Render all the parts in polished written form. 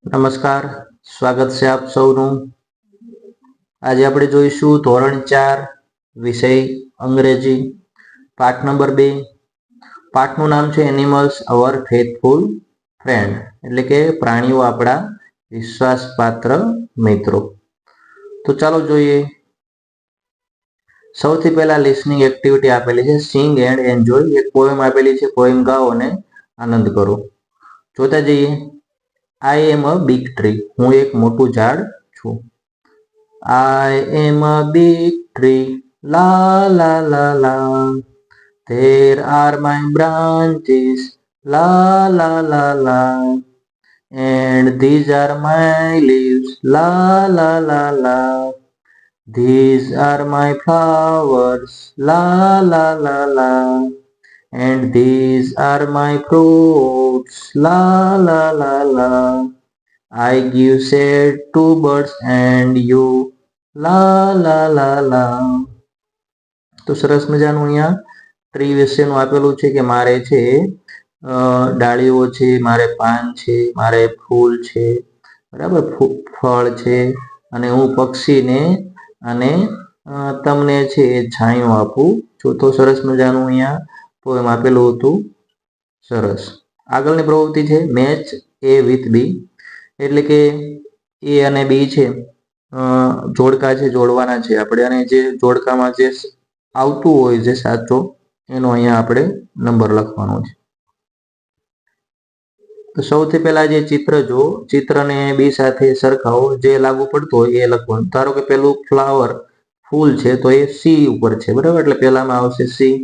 નમસ્કાર, સ્વાગત છે આપ સૌનું. આજે આપણે જોઈશું ધોરણ 4 વિષય અંગ્રેજી પાઠ નંબર 2. પાઠનું નામ છે એનિમલ્સ અવર ફેથફુલ ફ્રેન્ડ, એટલે કે પ્રાણીઓ આપણા વિશ્વાસપાત્ર મિત્રો. તો ચાલો જોઈએ. સૌથી પહેલા લિસનિંગ એક્ટિવિટી આપેલી છે, સિંગ એન્ડ એન્જોય. એક પોએમ આપેલી છે, પોએમ ગાઓ અને આનંદ કરો. જોતા જઈએ. આઈ એમ અ બિગ ટ્રી. હું એક મોટું ઝાડ છું. I am a big tree. La la la la. There are my branches. La la la la. And these are my leaves. La la la la. These are my flowers. La la la la. And these are my fruits. La la la la. I give shade to birds and you. La la la la. તો સરસ મજાનું અહીંયા tree વિશેનું આપેલું છે કે મારે છે ડાળીઓ છે, મારે પાન છે, મારે ફૂલ છે, બરાબર, ફળ છે, અને હું પક્ષીને અને તમને છે એ છાંયો આપું છું. તો સરસ મજાનું અહીંયા પોએમ આપેલું હતું. સરસ. આગળની પ્રવૃત્તિ છે મેચ એ વિથ બી, એટલે કે એ અને બી છે જોડકા છે, જોડવાના છે આપણે, અને જે જોડકામાં જે આવતું હોય જે સાચો એનો અહીંયા આપણે નંબર લખવાનો છે. તો સૌથી પહેલા જે ચિત્ર જો, ચિત્રને બી સાથે સરખાવો, જે લાગુ પડતું હોય એ લખવાનું. ધારો કે પેલું ફ્લાવર ફૂલ છે તો એ સી ઉપર છે, બરાબર, એટલે પહેલામાં આવશે સી.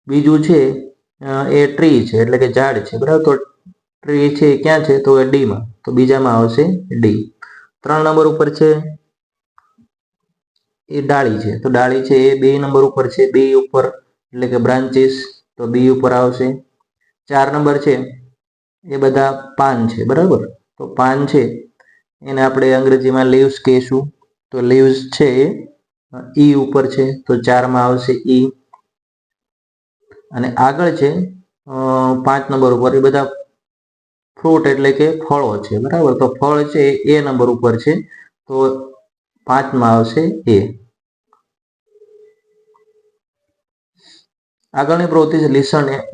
બીજું છે એ ટ્રી છે, એટલે કે ઝાડ છે, બરાબર, તો ટ્રી છે ક્યાં છે તો એ ડી માં, તો બીજામાં આવશે ડી. 3 નંબર ઉપર છે એ ડાળી છે, તો ડાળી છે એ 2 નંબર ઉપર છે, બી ઉપર, એટલે કે બ્રાન્ચીસ, તો બી ઉપર આવશે. 4 નંબર છે એ બધા પાન છે, બરાબર, તો પાન છે એને આપણે અંગ્રેજીમાં લીવ્સ કહીશું, તો લીવ્સ છે એ ઈ ઉપર છે, તો 4 માં આવશે ઈ. અને આગળ છે 5 નંબર ઉપર એ બધા ફ્રૂટ, એટલે કે ફળો છે, બરાબર, તો ફળ છે એ નંબર ઉપર છે, તો 5 માં આવશે એ. આગળની પ્રવૃત્તિ છે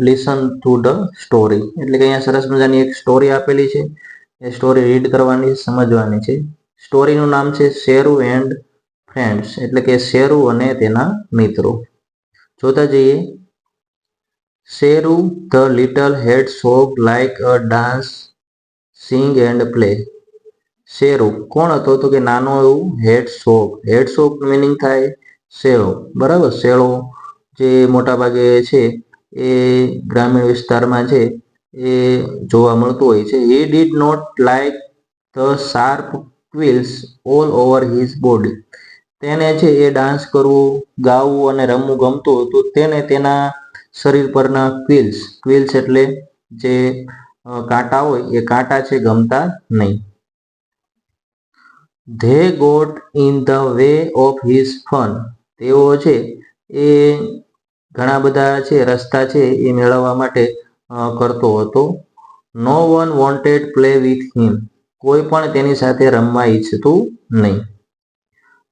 લિસન ટુ ધ સ્ટોરી, એટલે કે અહીંયા સરસ મજાની એક સ્ટોરી આપેલી છે, એ સ્ટોરી રીડ કરવાની, સમજવાની છે. સ્ટોરીનું નામ છે શેરુ એન્ડ ફ્રેન્ડ્સ, એટલે કે શેરુ અને તેના મિત્રો. જોતા જઈએ. Sheru the little hedgehog like a dance, sing and play. Sheru કોણ હતો તો કે નાનો એવું હેડ્સહોગ. હેડ્સહોગ મીનિંગ થાય શેળો, બરાબર, શેળો જે મોટા ભાગે છે એ ગ્રામીણ વિસ્તારમાં છે એ જોવા મળતું હોય છે. He did not like the sharp quills all over his body. તેને છે એ ડાન્સ કરવું, ગાવું અને રમવું ગમતું હતું. તેને તેના શરીર પરના ક્વિલ્સ એટલે જે કાંટા હોય એ કાંટા છે ગમતા નહીં. They got in the way of his fun. તેઓ છે એ ઘણા બધા છે રસ્તા છે એ મેળવવા માટે કરતો હતો. No one wanted play with him. કોઈ પણ તેની સાથે રમવા ઈચ્છતું નહીં.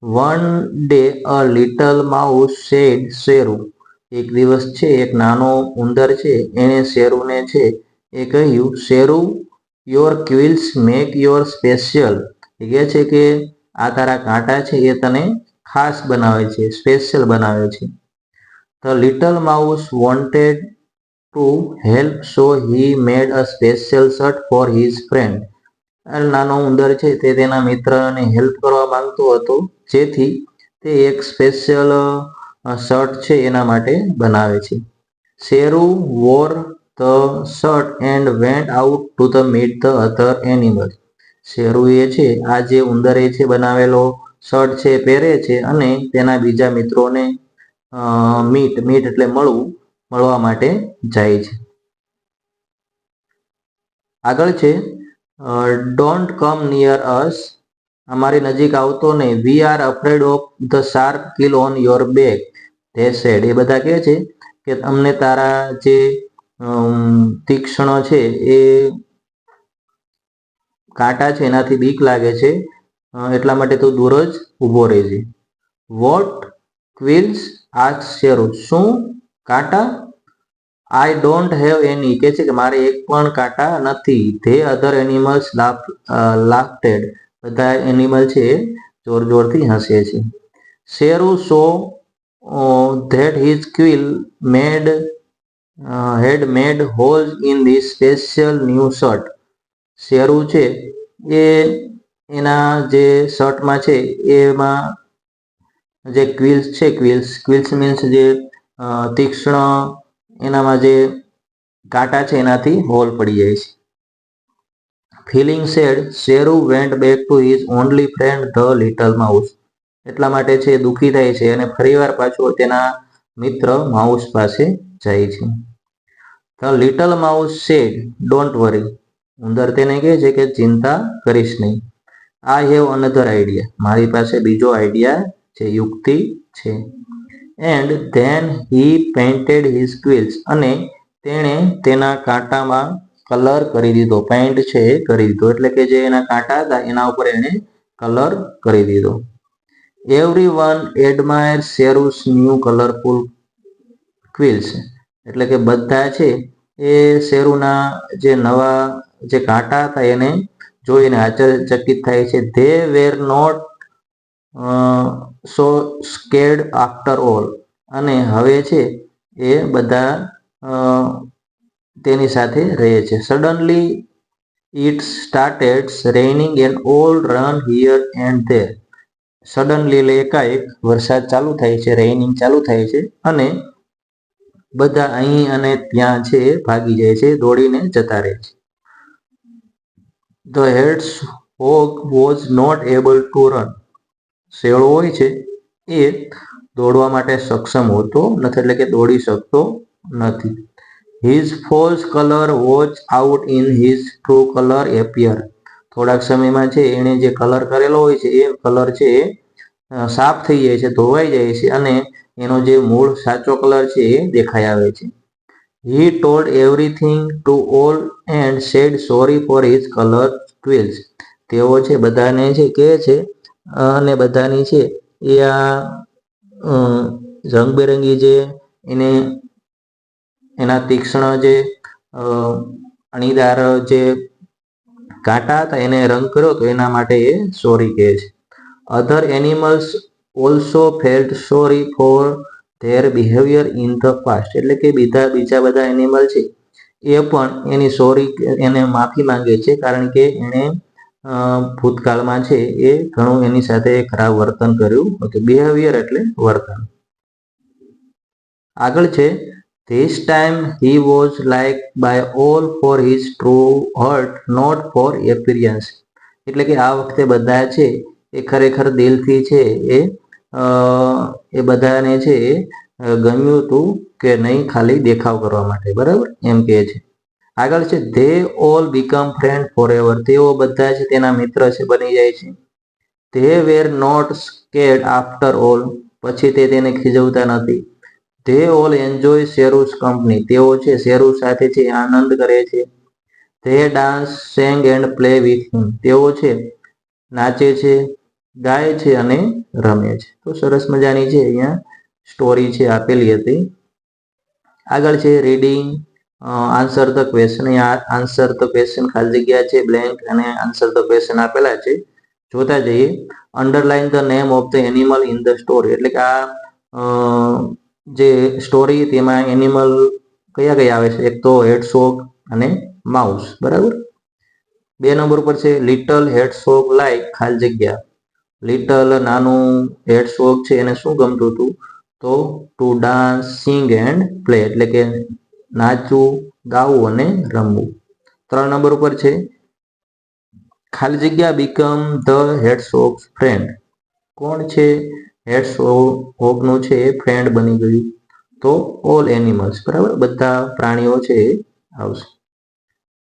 One day a little mouse said Sheru. એક દિવસ છે એક નાનો ઉંદર છે એને શેરુને છે એ કહ્યું, Sheru your quills make your special. એ કહે છે કે આ તારા કાંટા છે એ તને ખાસ બનાવે છે, સ્પેશિયલ બનાવે છે. The little mouse wanted to help, so he made a special shirt for his friend. નાનો ઉંદર છે તે તેના મિત્રને હેલ્પ કરવા માંગતો હતો, જેથી તે એક સ્પેશિયલ શર્ટ છે એના માટે બનાવે છે. Sheru wore the shirt and went out to the meet the other animals. Sheru એ છે આ જે ઉંદરે છે બનાવેલો શર્ટ છે પહેરે છે અને તેના બીજા મિત્રોને મીટ એટલે મળવા માટે જાય છે. આગળ છે ડોન્ટ કમ નિયર અસ. અમારી નજીક આવતો નહીં. We are afraid of the sharp quill on your back, they said. એ બધા કહે છે કે અમને તારા જે તીક્ષ્ણ છે એ કાંટા છે એનાથી બીક લાગે છે, એટલા માટે તું દૂર જ ઊભો રહેજે. વોટ ક્વિલ્સ આસ્ક શેરુ, શું કાંટા? આઈ ડોન્ટ હેવ એની, કે છે કે મારે એક પણ કાંટા નથી. ધે અધર એનિમલ્સ લાફ્ટેડ, બધા એનિમલ છે જોર જોરથી હસે છે. Sheru so that his quill had made holes in this special new shirt. Sheru છે એ એના જે શર્ટમાં છે એમાં જે ક્વિલ્સ છે, ક્વિલ્સ મીન્સ જે તીક્ષ્ણ, એનામાં જે કાંટા છે એનાથી હોલ પડી જાય છે. Feeling sad, Sheru went back to his only friend the little mouse. એટલા માટે છે દુઃખી થાય છે અને ફરીવાર પાછો તેના મિત્ર માઉસ પાસે જાય છે. The little mouse said, don't worry. ઉંદર તેને કહે છે કે ચિંતા કરીશ નહીં. આઈ હેવ અનધર આઈડિયા, મારી પાસે બીજો આઈડિયા છે, યુક્તિ છે. And then he painted his quills, અને તેણે તેના કાંટામાં કલર કરી દીધો. પેઇન્ટ છે એ કરી દીધો, એટલે કે જે એના કાંટા હતા એના ઉપર એને કલર કરી દીધો. Everyone admire Sheru's new colourful quills, એટલે કે બધા છે એ શેરુના જે નવા જે કાંટા હતા એને જોઈને આશ્ચર્યચકિત થાય છે. They were not so scared after all, અને હવે છે એ બધા તેની સાથે રહે છે. Suddenly it started raining and all ran here and there. Suddenly એટલે એકાએક વરસાદ ચાલુ થાય છે, રેઇનિંગ ચાલુ થાય છે, અને બધા અહીં અને ત્યાં છે ભાગી જાય છે, દોડીને જતા રહે છે. The hedgehog was not able to run. શેળો હોય છે એ દોડવા માટે સક્ષમ હોતો નથી, એટલે કે દોડી શકતો નથી. His false colour watch out in his true colour appear. થોડાક સમયમાં છે એણે જે કલર કરેલો હોય છે એ કલર છે સાફ થઈ જાય છે, ધોવાઈ જાય છે, અને એનો જે મૂળ સાચો કલર છે એ દેખાઈ આવે છે. હી told everything to all and said sorry for his colour quills. તેઓ છે બધાને છે કહે છે, અને બધાની છે એ આ રંગબેરંગી જે એને એના તીક્ષ્ણ જે અણીદાર જે કાંટા હતા એને રંગ કર્યો તો એના માટે એ સોરી કહે છે. Other animals also felt sorry for their behaviour in the past, એટલે કે બીજા બધા એનિમલ છે એ પણ એની સોરી, એને માફી માંગે છે, કારણ કે એણે ભૂતકાળમાં છે એ ઘણું એની સાથે ખરાબ વર્તન કર્યું હતું. બિહેવિયર એટલે વર્તન. આગળ છે this time he was like by all for his true heart, not for appearance. એટલે કે આ વખતે બધા છે એ ખરેખર દિલથી છે એ બધાને છે ગમ્યું હતું કે નહીં, ખાલી દેખાવ કરવા માટે, બરાબર, એમ કહે છે. આગળ છે they all become friend forever. તેઓ બધા છે તેના મિત્ર છે બની જાય છે. They were not scared after all. પછી તે તેને ખીજવતા નથી. They all enjoy Sheru's company. તેઓ છે શેરુ સાથે છે આનંદ કરે છે. They dance sang and play with him. તેઓ છે નાચે છે, ગાય છે અને રમે છે. તો સરસ મજાની છે અહીંયા સ્ટોરી છે આપેલી હતી. આગળ છે reading answer the question. Answer the question ખાલી જગ્યા છે બ્લેન્ક, અને આન્સર ધ ક્વેશ્ચન આપેલા છે. જોતા જઈએ. Underline the name of the animal in the story. એટલે કે આ જે સ્ટોરી તેમાં એનિમલ કયા કયા આવે છે? એક તો હેડ્સહોગ અને માઉસ, બરાબર. 2 નંબર પર છે લિટલ હેડ્સહોગ લાઈક ખાલી જગ્યા. લિટલ નાનું હેડ્સહોગ છે એને શું ગમતું હતું? તો to dance sing and play, એટલે કે નાચવું, ગાવું અને રમવું. 3 નંબર ઉપર છે ખાલી જગ્યા બીકમ ધ હેડ્સહોગ્સ ફ્રેન્ડ. કોણ છે હેડ્સહોગનું છે ફ્રેન્ડ બની ગયું? તો ઓલ એનિમલ્સ, બરાબર, બધા પ્રાણીઓ છે એ આવશે.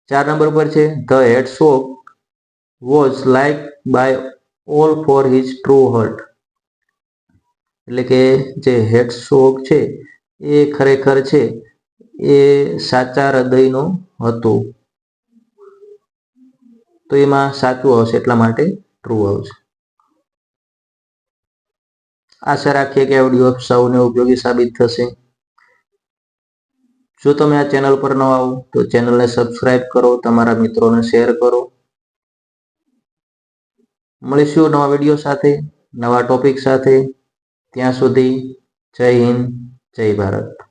4 નંબર પર છે the hedgehog was like by all for his true heart. એટલે કે જે હેડ્સહોગ છે એ ખરેખર છે એ સાચા હૃદયનો હતો. તો એમાં સાચું આવશે, એટલા માટે ટ્રુ આવશે. આશા રાખીએ કે આ વિડીયો સૌને ઉપયોગી સાબિત થશે. જો તમે આ ચેનલ પર નવા હો તો ચેનલને સબસ્ક્રાઇબ કરો, તમારા મિત્રોને શેર કરો. મળીશું નવા વિડીયો સાથે, નવા ટોપિક સાથે. ત્યાં સુધી જય હિન્દ, જય ભારત.